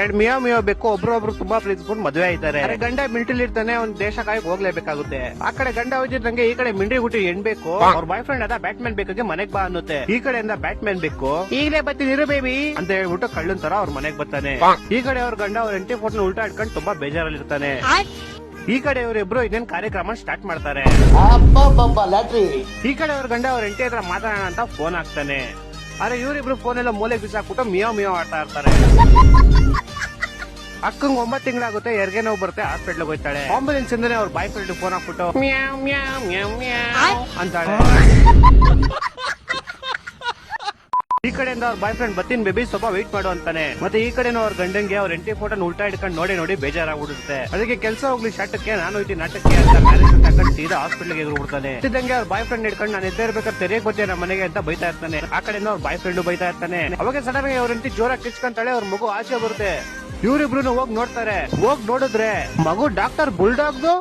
ಎರಡ್ Mayo Mayo ಬೇಕು, ಒಬ್ರೊಬ್ರು ತುಂಬಾ ಪ್ರೀತಿಸ್ಕೊಂಡು ಮದುವೆ ಆಯ್ತಾರೆ. ಗಂಡ ಮಿಲಿಟರಿ ಇರ್ತಾನೆ, ಒಂದ್ ದೇಶ ಕಾಯಕ್ ಹೋಗ್ಲೇಬೇಕಾಗುತ್ತೆ. ಆ ಕಡೆ ಗಂಡ ಹೋಗಿದ್ದಂಗೆ ಈ ಕಡೆ ಮಿಂಡ್ರಿ ಗುಟ್ಟಿ ಹೆಣ್ ಬೇಕು. ಅವ್ರ ಬಾಯ್ ಫ್ರೆಂಡ್ ಅದ ಬ್ಯಾಟ್ಮನ್ ಬೇಕಾಗಿ ಮನೆಗ್ ಬಾ ಅನ್ನುತ್ತೆ. ಈ ಕಡೆಯಿಂದ ಬ್ಯಾಟ್ಮನ್ ಬೇಕು, ಈಗಲೇ ಬರ್ತೀನಿ ಬೇಬಿ ಅಂತ ಹೇಳ್ಬಿಟ್ಟು ಕಳ್ಳನ್ ತರ ಅವ್ರ ಮನೆಗ್ ಬರ್ತಾನೆ. ಈ ಕಡೆ ಅವ್ರ ಗಂಡ ಅವ್ರ ಎಂಟಿ ಫೋಟೋ ಉಲ್ಟಾ ಇಟ್ಕೊಂಡು ತುಂಬಾ ಬೇಜಾರಲ್ಲಿ ಇರ್ತಾನೆ. ಈ ಕಡೆ ಇವರಿಬ್ರು ಇನ್ನೇನ್ ಕಾರ್ಯಕ್ರಮ ಸ್ಟಾರ್ಟ್ ಮಾಡ್ತಾರೆ. ಈ ಕಡೆ ಅವ್ರ ಗಂಡ ಅವ್ರ ಎಂಟಿ ಹತ್ರ ಮಾತಾಡೋಣ ಅಂತ ಫೋನ್ ಹಾಕ್ತಾನೆ. ಆದ್ರೆ ಇವರಿಬ್ರು ಫೋನ್ ಎಲ್ಲ ಮೂಲೆ ಬಿಸಾಕ್ಬಿಟ್ಟು ಮಿಯೋ ಮಿಯೋ ಆಡ್ತಾ ಇರ್ತಾರೆ. ಅಕ್ಕಂಗ್ 9 ತಿಂಗಳಾಗುತ್ತೆ, ಹೆರಿಗೆ ನೋವು ಬರುತ್ತೆ, ಹಾಸ್ಪಿಟ್ಲ್ ಹೋಗ್ತಾಳೆ. ಆಂಬುಲೆನ್ಸ್ ಇಂದಾನೆ ಅವ್ರ ಬಾಯ್ ಫ್ರೆಂಡ್ ಫೋನ್ ಹಾಕ್ಬಿಟ್ಟು ಮ್ಯಾವ್ ಮ್ಯಾವ್ ಮ್ಯಾವ್ ಮ್ಯಾವ್ ಅಂತಾಳೆ. ಈ ಕಡೆಯಿಂದ ಅವ್ರ ಬಾಯ್ ಫ್ರೆಂಡ್ ಬತ್ತೀನಿ ಬೇಬಿ ಸ್ವಲ್ಪ ವೆಯ್ಟ್ ಮಾಡು ಅಂತಾನೆ. ಮತ್ತೆ ಈ ಕಡೆ ಅವ್ರ ಗಂಡಂಗೆ ಅವ್ರ ಎಂಟಿ ಫೋಟೋ ಉಲ್ಟಾ ಹಿಡ್ಕೊಂಡು ನೋಡಿ ಬೇಜಾರಾಗ್ಬಿಡುತ್ತೆ. ಅದಕ್ಕೆ ಕೆಲಸ ಹೋಗ್ಲಿ ಶಾಟಕ್ಕೆ, ನಾನು ಹೋಯ್ತೀನಿ ನಾಟಕ್ಕೆ ಅಂತ ಮ್ಯಾರೇಜ್ ತಗೊಂಡು ಸೀದಾ ಹಾಸ್ಪಿಟ್ಲ್ಗೆ ಎದುರುಬಿಡ್ತಾನೆ. ಇದ್ದಂಗೆ ಅವ್ರ ಬಾಯ್ ಫ್ರೆಂಡ್ ಹಿಡ್ಕೊಂಡು ನಾನು ಎದ್ದೇ ಇರ್ಬೇಕಾದ್ರೆ ತೆರೆಯಕ್ ಬರ್ತೀನಿ ನಮ್ಮ ಮನೆಗೆ ಅಂತ ಬೈತಾ ಇರ್ತಾನೆ. ಆ ಕಡೆಯಿಂದ ಅವ್ರ ಬಾಯ್ ಫ್ರೆಂಡ್ ಬೈತಾ ಇರ್ತಾನೆ. ಅವಾಗ ಸಡನ್ ಆಗಿ ಅವ್ರ ಎಂಟಿ ಜೋರಾಗಿ ಕಿಚ್ಕೊಂತಾಳೆ. ಅವ್ರ ಮಗು ಆಚೆ ಬರುತ್ತೆ. ಇವ್ರಿಬ್ರು ಹೋಗಿ ನೋಡ್ತಾರೆ. ಹೋಗ್ ನೋಡಿದ್ರೆ ಮಗು ಡಾಕ್ಟರ್ ಬುಲ್ಡಾಗ್ದು